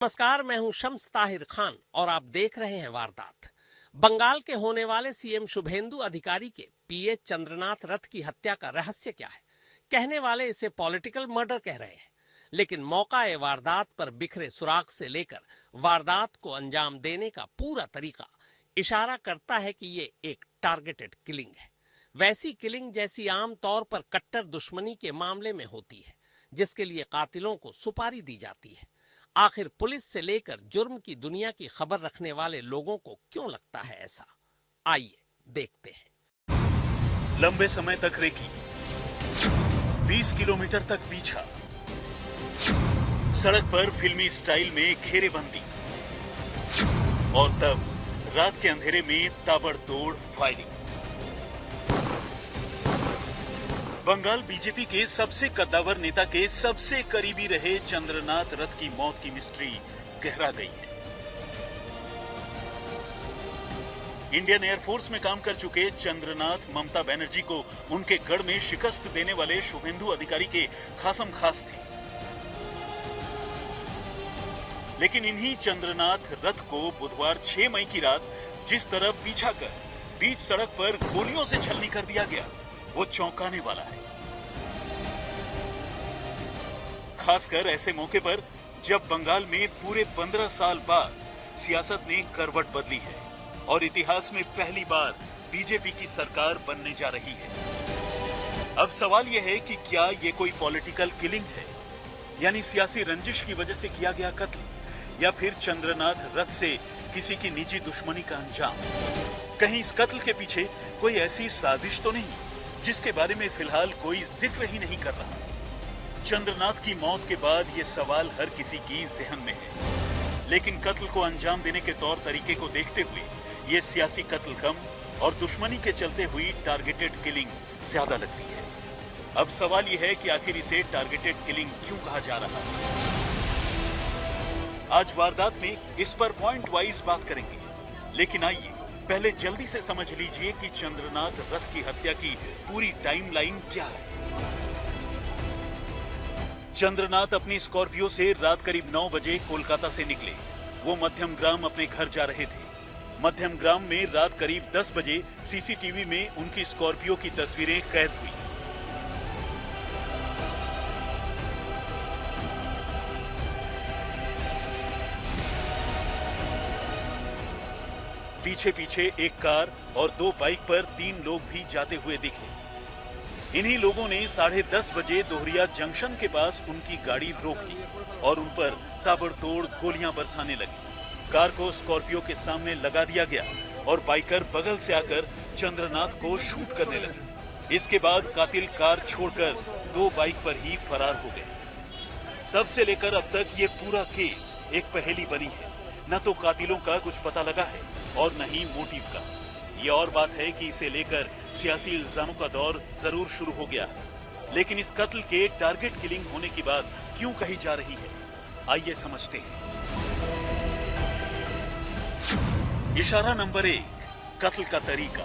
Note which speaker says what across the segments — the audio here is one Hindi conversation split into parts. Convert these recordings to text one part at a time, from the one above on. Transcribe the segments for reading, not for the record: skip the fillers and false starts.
Speaker 1: नमस्कार, मैं हूं शम्स ताहिर खान और आप देख रहे हैं वारदात। बंगाल के होने वाले सीएम शुभेंदु अधिकारी के पीए चंद्रनाथ रथ की हत्या का रहस्य क्या है? कहने वाले इसे पॉलिटिकल मर्डर कह रहे हैं, लेकिन मौका ए वारदात पर बिखरे सुराग से लेकर वारदात को अंजाम देने का पूरा तरीका इशारा करता है कि ये एक टारगेटेड किलिंग है। वैसी किलिंग जैसी आम तौर पर कट्टर दुश्मनी के मामले में होती है, जिसके लिए कातिलों को सुपारी दी जाती है। आखिर पुलिस से लेकर जुर्म की दुनिया की खबर रखने वाले लोगों को क्यों लगता है ऐसा? आइए देखते हैं।
Speaker 2: लंबे समय तक रेकी, 20 किलोमीटर तक पीछा, सड़क पर फिल्मी स्टाइल में घेरेबंदी और तब रात के अंधेरे में ताबड़तोड़ फायरिंग। बंगाल बीजेपी के सबसे कद्दावर नेता के सबसे करीबी रहे चंद्रनाथ रथ की मौत की मिस्ट्री गहरा गई है। इंडियन एयरफोर्स में काम कर चुके चंद्रनाथ ममता बनर्जी को उनके गढ़ में शिकस्त देने वाले शुभेंदु अधिकारी के खासम खास थे। लेकिन इन्हीं चंद्रनाथ रथ को बुधवार 6 मई की रात जिस तरह पीछा कर बीच सड़क पर गोलियों से छलनी कर दिया गया, वो चौंकाने वाला है। खासकर ऐसे मौके पर जब बंगाल में पूरे 15 साल बाद सियासत ने करवट बदली है और इतिहास में पहली बार बीजेपी की सरकार बनने जा रही है। अब सवाल यह है कि क्या ये कोई पॉलिटिकल किलिंग है, यानी सियासी रंजिश की वजह से किया गया कत्ल, या फिर चंद्रनाथ रथ से किसी की निजी दुश्मनी का अंजाम? कहीं इस कत्ल के पीछे कोई ऐसी साजिश तो नहीं जिसके बारे में फिलहाल कोई जिक्र ही नहीं कर रहा? चंद्रनाथ की मौत के बाद ये सवाल हर किसी की ज़हन में है, लेकिन कत्ल को अंजाम देने के तौर तरीके को देखते हुए ये सियासी कत्ल कम और दुश्मनी के चलते हुई टारगेटेड किलिंग ज्यादा लगती है। अब सवाल ये है कि आखिर इसे टारगेटेड किलिंग क्यों कहा जा रहा है? आज वारदात में इस पर पॉइंट वाइज बात करेंगे, लेकिन आइए पहले जल्दी से समझ लीजिए कि चंद्रनाथ रथ की हत्या की पूरी टाइमलाइन क्या है। चंद्रनाथ अपनी स्कॉर्पियो से रात करीब 9 बजे कोलकाता से निकले। वो मध्यम ग्राम अपने घर जा रहे थे। मध्यम ग्राम में रात करीब 10 बजे सीसीटीवी में उनकी स्कॉर्पियो की तस्वीरें कैद हुई। पीछे पीछे एक कार और 2 बाइक पर 3 लोग भी जाते हुए दिखे। इन्हीं लोगों ने 10:30 बजे दोहरिया जंक्शन के पास उनकी गाड़ी रोक ली और उन पर ताबड़तोड़ गोलियां बरसाने लगी। कार को स्कॉर्पियो के सामने लगा दिया गया और बाइकर बगल से आकर चंद्रनाथ को शूट करने लगे। इसके बाद कातिल कार छोड़कर 2 बाइक पर ही फरार हो गए। तब से लेकर अब तक ये पूरा केस एक पहेली बनी है। न तो कातिलों का कुछ पता लगा है और न ही मोटिव का। ये और बात है कि इसे लेकर सियासी इल्जामों का दौर जरूर शुरू हो गया है, लेकिन इस कत्ल के टारगेट किलिंग होने की बात क्यों कही जा रही है, आइए समझते हैं। इशारा नंबर 1, कत्ल का तरीका।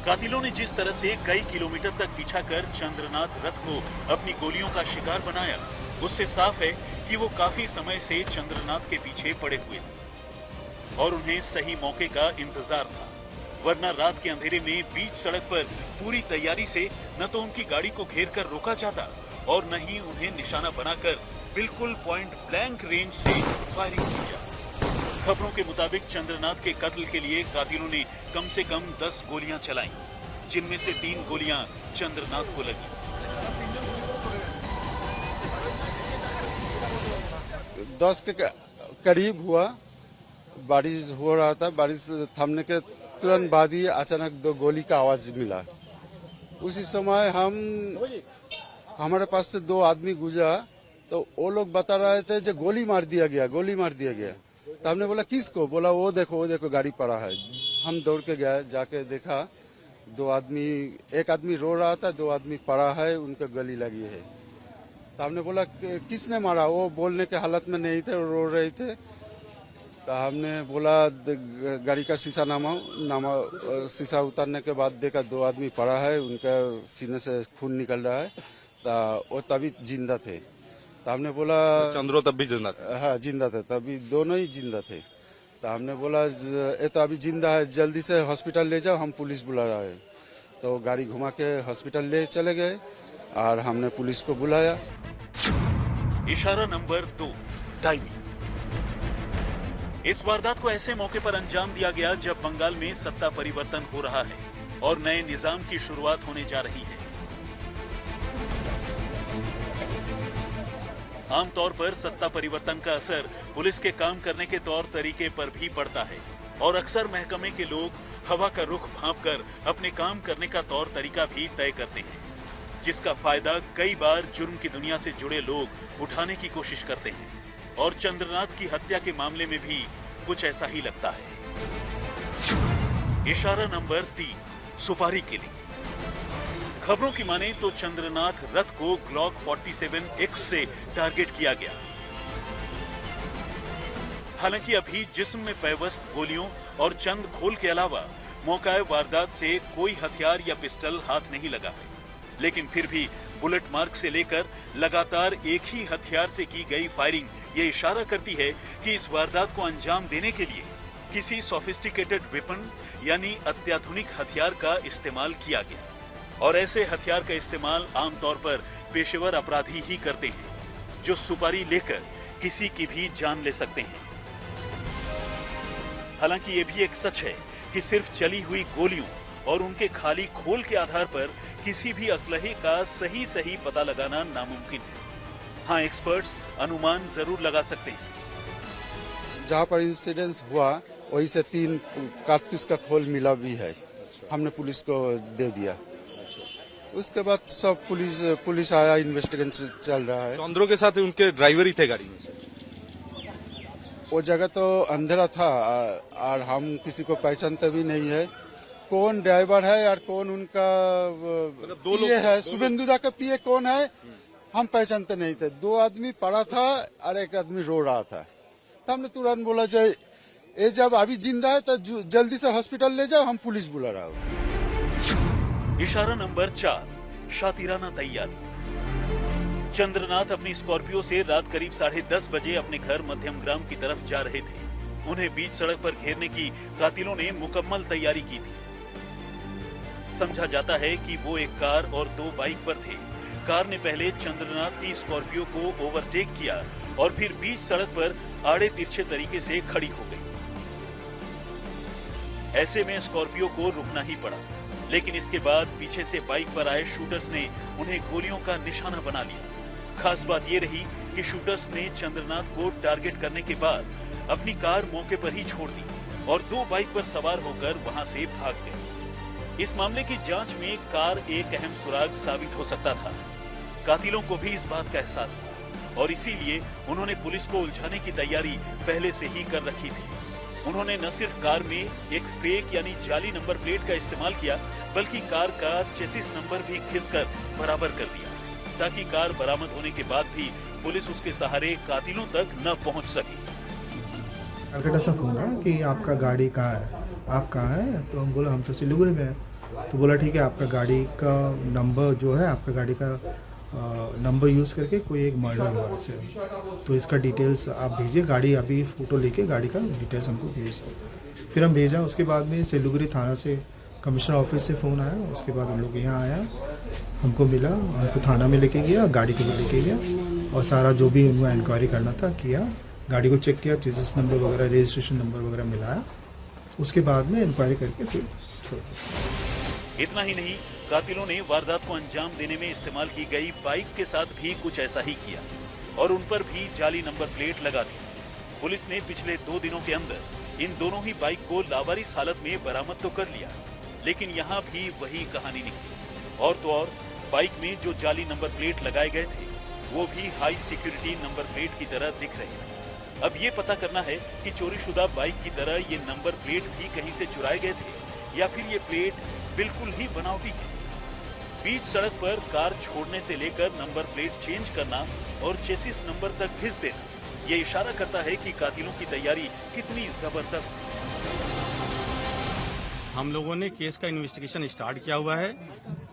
Speaker 2: कातिलों ने जिस तरह से कई किलोमीटर तक पीछा कर चंद्रनाथ रथ को अपनी गोलियों का शिकार बनाया, उससे साफ है कि वो काफी समय से चंद्रनाथ के पीछे पड़े हुए थे और उन्हें सही मौके का इंतजार था। वरना रात के अंधेरे में बीच सड़क पर पूरी तैयारी से न तो उनकी गाड़ी को घेर कर रोका जाता और न ही उन्हें निशाना बनाकर बिल्कुल पॉइंट ब्लैंक रेंज से फायरिंग की जाती। खबरों के मुताबिक चंद्रनाथ के कत्ल के लिए कातिलों ने कम से कम 10 गोलियां चलाई, जिनमें से 3 गोलियां चंद्रनाथ को लगी।
Speaker 3: 10 के करीब हुआ। बारिश हो रहा था। बारिश थमने के तुरंत बाद ही अचानक 2 गोली का आवाज मिला। उसी समय हमारे पास से 2 आदमी गुजरा तो वो लोग बता रहे थे जो गोली मार दिया गया, गोली मार दिया गया। तो हमने बोला किसको? बोला वो देखो गाड़ी पड़ा है। हम दौड़ के गए, जाके देखा 2 आदमी, एक आदमी रो रहा था, 2 आदमी पड़ा है, उनके गली लगी है। तो हमने बोला किसने मारा? वो बोलने के हालत में नहीं थे, रो रहे थे। तो हमने बोला गाड़ी का शीशा शीशा उतारने के बाद देखा 2 आदमी पड़ा है, उनका सीने से खून निकल रहा है। तो वो तभी जिंदा थे। तो हमने बोला
Speaker 4: चंद्रो तब भी जिंदा था।
Speaker 3: हाँ जिंदा थे, तभी दोनों ही जिंदा थे। तो हमने बोला ये तो अभी जिंदा है, जल्दी से हॉस्पिटल ले जाओ, हम पुलिस बुला रहा है। तो गाड़ी घुमा के हॉस्पिटल ले चले गए और हमने पुलिस को बुलाया।
Speaker 2: इशारा नंबर 2, टाइमिंग। इस वारदात को ऐसे मौके पर अंजाम दिया गया जब बंगाल में सत्ता परिवर्तन हो रहा है और नए निजाम की शुरुआत होने जा रही है। आमतौर पर सत्ता परिवर्तन का असर पुलिस के काम करने के तौर तरीके पर भी पड़ता है और अक्सर महकमे के लोग हवा का रुख भांपकर अपने काम करने का तौर तरीका भी तय करते हैं, जिसका फायदा कई बार जुर्म की दुनिया से जुड़े लोग उठाने की कोशिश करते हैं। और चंद्रनाथ की हत्या के मामले में भी कुछ ऐसा ही लगता है। इशारा नंबर 3, सुपारी किलिंग। खबरों की माने तो चंद्रनाथ रथ को ग्लॉक 47X से टारगेट किया गया। हालांकि अभी जिस्म में पैवस्त गोलियों और चंद खोल के अलावा मौका वारदात से कोई हथियार या पिस्टल हाथ नहीं लगा है, लेकिन फिर भी बुलेट मार्क से लेकर लगातार एक ही हथियार से की गई फायरिंग ये इशारा करती है कि इस वारदात को अंजाम देने के लिए किसी सोफिस्टिकेटेड वेपन यानी अत्याधुनिक हथियार का इस्तेमाल किया गया। और ऐसे हथियार का इस्तेमाल आमतौर पर पेशेवर अपराधी ही करते हैं, जो सुपारी लेकर किसी की भी जान ले सकते हैं। हालांकि ये भी एक सच है कि सिर्फ चली हुई गोलियों और उनके खाली खोल के आधार पर किसी भी असलहे का सही पता लगाना नामुमकिन है। हाँ, एक्सपर्ट्स अनुमान जरूर लगा सकते हैं।
Speaker 3: जहाँ पर इंसिडेंस हुआ वहीं से 3 कारतूस का खोल मिला भी है, हमने पुलिस को दे दिया। उसके बाद सब पुलिस आया, इन्वेस्टिगेशन चल रहा है।
Speaker 4: चंद्रो के साथ उनके ड्राइवर ही थे गाड़ी में।
Speaker 3: वो जगह तो अंधेरा था और हम किसी को पहचानते भी नहीं है, कौन ड्राइवर है और कौन उनका पीए है। शुभेंदुदा का पीए कौन है हम पहचानते नहीं थे। 2 आदमी पड़ा था और 1 आदमी रो रहा था। तो हमने तुरंत बोला जाए ये जब अभी जिंदा है तो जल्दी से हॉस्पिटल ले जाओ, हम पुलिस बुला रहा हूँ।
Speaker 2: इशारा नंबर 4, शातिराना तैयारी। चंद्रनाथ अपनी स्कॉर्पियो से रात करीब 10:30 बजे अपने घर मध्यमग्राम की तरफ जा रहे थे। उन्हें बीच सड़क पर घेरने की कातिलों ने मुकम्मल तैयारी की थी। समझा जाता है कि वो एक कार और 2 बाइक पर थे। कार ने पहले चंद्रनाथ की स्कॉर्पियो को ओवरटेक किया और फिर बीच सड़क पर आड़े तिरछे तरीके से खड़ी हो गई। ऐसे में स्कॉर्पियो को रुकना ही पड़ा, लेकिन इसके बाद पीछे से बाइक पर आए शूटर्स ने उन्हें गोलियों का निशाना बना लिया। खास बात यह रही कि शूटर्स ने चंद्रनाथ को टारगेट करने के बाद अपनी कार मौके पर ही छोड़ दी और 2 बाइक पर सवार होकर वहां से भाग गए। इस मामले की जांच में कार एक अहम सुराग साबित हो सकता था। कातिलों को भी इस बात का एहसास था और इसीलिए उन्होंने पुलिस को उलझाने की तैयारी पहले से ही कर रखी थी। उन्होंने न सिर्फ कार में एक फेक यानी जाली नंबर प्लेट का इस्तेमाल किया, बल्कि कार का चेसिस नंबर भी घिसकर बराबर कर दिया, ताकि कार बरामद होने के बाद भी पुलिस उसके सहारे कातिलों तक न पहुंच सके।
Speaker 5: टारगेट ऐसा फोन है कि आपका गाड़ी कहाँ है, आप कहाँ हैं? तो हम बोला हम तो सिलीगुड़ी में हैं। तो बोला ठीक है, आपका गाड़ी का नंबर जो है, आपका गाड़ी का नंबर यूज़ करके कोई एक मर्डर हुआ है, तो इसका डिटेल्स आप भेजिए। गाड़ी अभी फ़ोटो लेके गाड़ी का डिटेल्स हमको भेज दो। फिर हम भेजा। उसके बाद में सिलीगुड़ी थाना से कमिश्नर ऑफिस से फ़ोन आया। उसके बाद हम लोग यहाँ आया, हमको मिला, हमको थाना में लेके गया, गाड़ी को भी लेके गया और सारा जो भी उनको इंक्वायरी करना था किया। गाड़ी को चेक किया, चेसिस नंबर वगैरह, रजिस्ट्रेशन नंबर वगैरह मिलाया। उसके बाद में इंक्वायरी करके फिर छोड़ दिया।
Speaker 2: इतना ही नहीं, कातिलों ने वारदात को अंजाम देने में इस्तेमाल की गई बाइक के साथ भी कुछ ऐसा ही किया और उन पर भी जाली नंबर प्लेट लगा दी। पुलिस ने पिछले 2 दिनों के अंदर इन दोनों ही बाइक को लावारिस हालत में बरामद तो कर लिया, लेकिन यहाँ भी वही कहानी निकली। और तो और बाइक में जो जाली नंबर प्लेट लगाए गए थे वो भी हाई सिक्योरिटी नंबर प्लेट की तरह दिख रहे हैं। अब ये पता करना है कि चोरीशुदा बाइक की तरह ये नंबर प्लेट भी कहीं से चुराए गए थे या फिर ये प्लेट बिल्कुल ही बनावटी है। बीच सड़क पर कार छोड़ने से लेकर नंबर प्लेट चेंज करना और चेसिस नंबर तक घिस देना, ये इशारा करता है कि कातिलों की तैयारी कितनी जबरदस्त थी।
Speaker 6: हम लोगों ने केस का इन्वेस्टिगेशन स्टार्ट किया हुआ है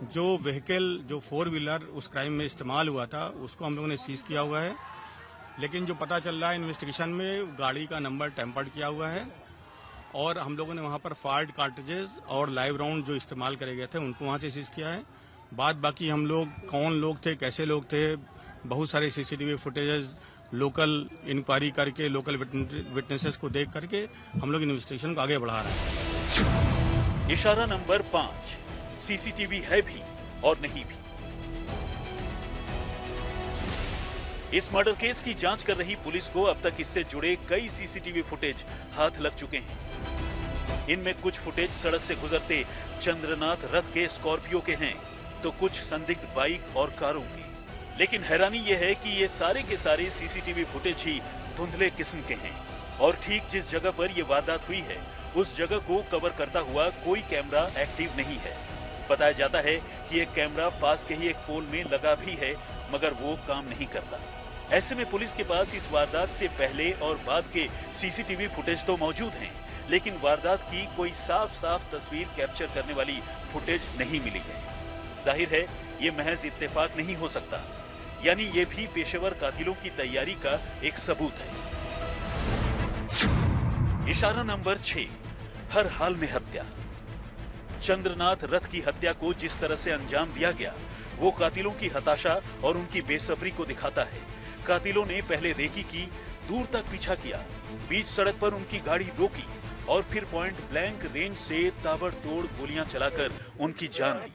Speaker 6: जो व्हीकल जो 4 व्हीलर उस क्राइम में इस्तेमाल हुआ था उसको हम लोगों ने सीज किया हुआ है, लेकिन जो पता चल रहा है इन्वेस्टिगेशन में गाड़ी का नंबर टेम्पर्ड किया हुआ है और हम लोगों ने वहां पर फायर्ड कार्ट्रिजेस और लाइव राउंड जो इस्तेमाल करे गए थे उनको वहां से सीज किया है। बाद बाकी हम लोग कौन लोग थे, कैसे लोग थे, बहुत सारे सीसीटीवी फुटेजेस लोकल इंक्वायरी करके लोकल विटनेसेस को देख करके हम लोग इन्वेस्टिगेशन को आगे बढ़ा रहे हैं।
Speaker 2: इशारा नंबर 5, सीसीटीवी है भी और नहीं भी। इस मर्डर केस की जांच कर रही पुलिस को अब तक इससे जुड़े कई सीसीटीवी फुटेज हाथ लग चुके हैं। इनमें कुछ फुटेज सड़क से गुजरते चंद्रनाथ रथ के स्कॉर्पियो के हैं, तो कुछ संदिग्ध बाइक और कारों के। लेकिन हैरानी यह है कि ये सारे के सारे सीसीटीवी फुटेज ही धुंधले किस्म के हैं और ठीक जिस जगह पर यह वारदात हुई है उस जगह को कवर करता हुआ कोई कैमरा एक्टिव नहीं है। बताया जाता है कि एक कैमरा पास के ही एक पोल में लगा भी है, मगर वो काम नहीं करता। ऐसे में पुलिस के पास इस वारदात से पहले और बाद के सीसीटीवी फुटेज तो मौजूद हैं, लेकिन वारदात की कोई साफ साफ तस्वीर कैप्चर करने वाली फुटेज नहीं मिली है। जाहिर है ये महज इत्तेफाक नहीं हो सकता, यानी ये भी पेशेवर कातिलों की तैयारी का एक सबूत है। इशारा नंबर 6, हर हाल में हत्या। चंद्रनाथ रथ की हत्या को जिस तरह से अंजाम दिया गया वो कातिलों की हताशा और उनकी बेसब्री को दिखाता है। कातिलों ने पहले रेकी की, दूर तक पीछा किया, बीच सड़क पर उनकी गाड़ी रोकी और फिर पॉइंट ब्लैंक रेंज से ताबड़तोड़ गोलियां चलाकर उनकी जान ली।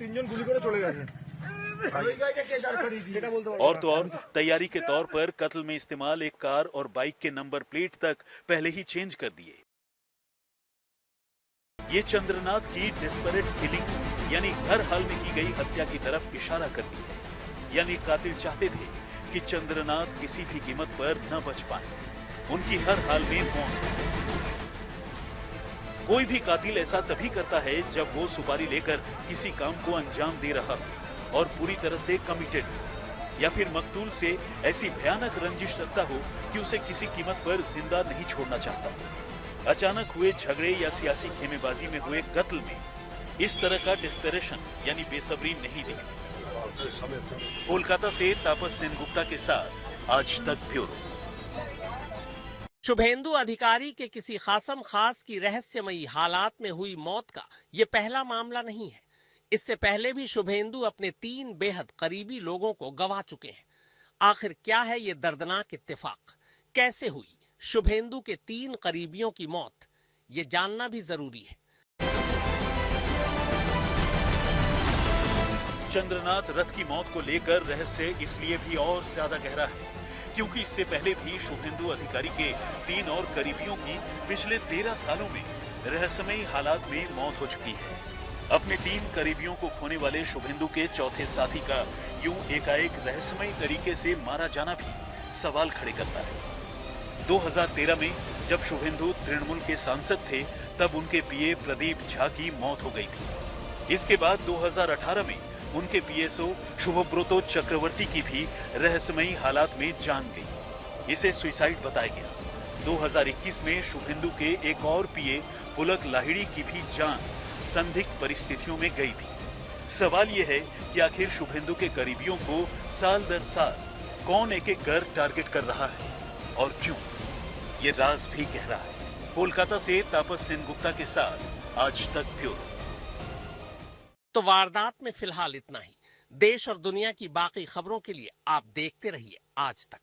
Speaker 2: और तो और तैयारी के तौर पर कत्ल में इस्तेमाल एक कार और बाइक के नंबर प्लेट तक पहले ही चेंज कर दिए। ये चंद्रनाथ की डिस्परेट किलिंग यानी हर हाल में की गई हत्या की तरफ इशारा करती है। यानी कातिल चाहते थे कि चंद्रनाथ किसी भी कीमत पर न बच पाए, उनकी हर हाल में मौत। कोई भी कातिल ऐसा तभी करता है जब वो सुपारी लेकर किसी काम को अंजाम दे रहा हो और पूरी तरह से कमिटेड हो, या फिर मकतूल से ऐसी भयानक रंजिश रखता हो कि उसे किसी कीमत पर जिंदा नहीं छोड़ना चाहता। अचानक हुए झगड़े या सियासी खेमेबाजी में हुए कत्ल में इस तरह का डिस्परेशन यानी बेसब्री नहीं दिखती। कोलकाता से तापस सेनगुप्ता के साथ आज तक ब्यूरो।
Speaker 1: शुभेंदु अधिकारी के किसी खासम खास की रहस्यमयी हालात में हुई मौत का ये पहला मामला नहीं है। इससे पहले भी शुभेंदु अपने 3 बेहद करीबी लोगों को गवा चुके हैं। आखिर क्या है ये दर्दनाक इत्तेफाक, कैसे हुई शुभेंदु के 3 करीबियों की मौत, ये जानना भी जरूरी है।
Speaker 2: चंद्रनाथ रथ की मौत को लेकर रहस्य इसलिए भी और ज्यादा गहरा है क्योंकि इससे पहले भी शुभेंदु अधिकारी के 3 और करीबियों की पिछले 13 सालों में रहस्यमयी हालात में मौत हो चुकी है। अपने 3 करीबियों को खोने वाले शुभेंदु के चौथे साथी का यूं एकाएक रहस्यमयी तरीके से मारा जाना भी सवाल खड़े करता है। 2013 में जब शुभेंदु तृणमूल के सांसद थे तब उनके पीए प्रदीप झा की मौत हो गई थी। इसके बाद 2018 में उनके पीएसओ शुभब्रतो चक्रवर्ती की भी रहस्यमयी हालात में जान गई। इसे सुसाइड बताया गया। 2021 में शुभेंदु के एक और पीए पुलक लाहिड़ी की भी जान संदिग्ध परिस्थितियों में गई थी। सवाल यह है कि आखिर शुभेंदु के करीबियों को साल दर साल कौन एक-एक कर टारगेट कर रहा है और क्यों, ये राज भी गहरा है। कोलकाता से तापस सेनगुप्ता के साथ आज तक ब्यूरो।
Speaker 1: तो वारदात में फिलहाल इतना ही। देश और दुनिया की बाकी खबरों के लिए आप देखते रहिए आज तक।